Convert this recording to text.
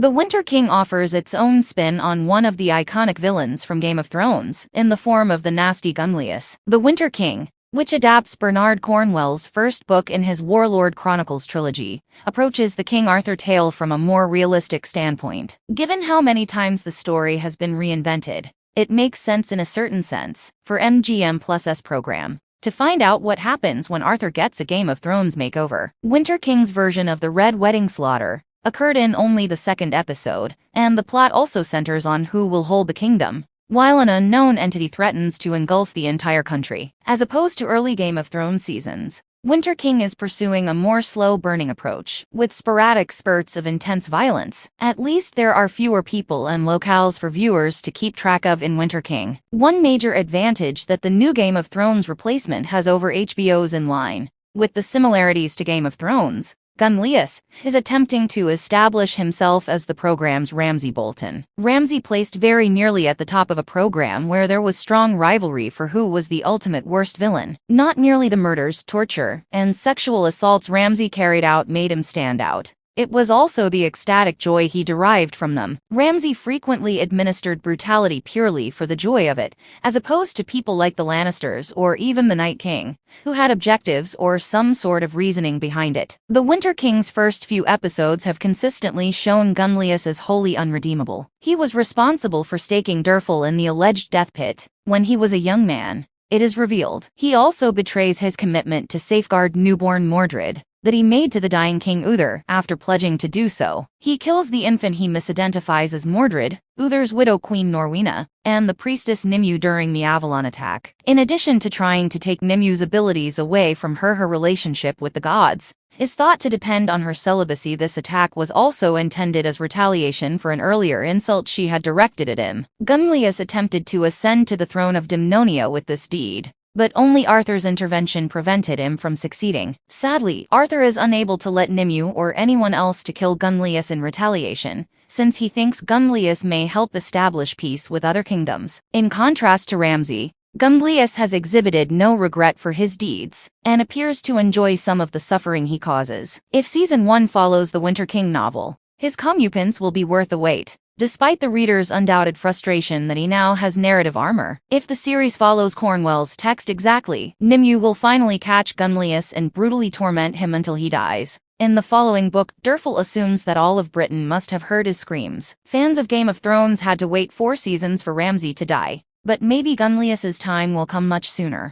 The Winter King offers its own spin on one of the iconic villains from Game of Thrones, in the form of the nasty Gunlius. The Winter King, which adapts Bernard Cornwell's first book in his Warlord Chronicles trilogy, approaches the King Arthur tale from a more realistic standpoint. Given how many times the story has been reinvented, it makes sense in a certain sense, for MGM+'s program, to find out what happens when Arthur gets a Game of Thrones makeover. Winter King's version of the Red Wedding slaughter occurred in only the second episode, and the plot also centers on who will hold the kingdom, while an unknown entity threatens to engulf the entire country. As opposed to early Game of Thrones seasons, Winter King is pursuing a more slow-burning approach, with sporadic spurts of intense violence. At least there are fewer people and locales for viewers to keep track of in Winter King. One major advantage that the new Game of Thrones replacement has over HBO's in line with the similarities to Game of Thrones, Gunlius is attempting to establish himself as the program's Ramsay Bolton. Ramsay placed very nearly at the top of a program where there was strong rivalry for who was the ultimate worst villain. Not merely the murders, torture, and sexual assaults Ramsay carried out made him stand out. It was also the ecstatic joy he derived from them. Ramsay frequently administered brutality purely for the joy of it, as opposed to people like the Lannisters or even the Night King, who had objectives or some sort of reasoning behind it. The Winter King's first few episodes have consistently shown Gunlius as wholly unredeemable. He was responsible for staking Derfel in the alleged death pit when he was a young man, it is revealed. He also betrays his commitment to safeguard newborn Mordred that he made to the dying King Uther after pledging to do so. He kills the infant he misidentifies as Mordred, Uther's widow Queen Norwina, and the priestess Nimue during the Avalon attack. In addition to trying to take Nimue's abilities away from her relationship with the gods is thought to depend on her celibacy. This attack was also intended as retaliation for an earlier insult she had directed at him. Gunlius attempted to ascend to the throne of Dimnonia with this deed, but only Arthur's intervention prevented him from succeeding. Sadly, Arthur is unable to let Nimue or anyone else to kill Gunlius in retaliation, since he thinks Gunlius may help establish peace with other kingdoms. In contrast to Ramsay, Gunlius has exhibited no regret for his deeds, and appears to enjoy some of the suffering he causes. If Season 1 follows the Winter King novel, his comeuppance will be worth the wait, despite the reader's undoubted frustration that he now has narrative armor. If the series follows Cornwell's text exactly, Nimue will finally catch Gunlius and brutally torment him until he dies. In the following book, Derfel assumes that all of Britain must have heard his screams. Fans of Game of Thrones had to wait 4 seasons for Ramsay to die, but maybe Gunlius's time will come much sooner.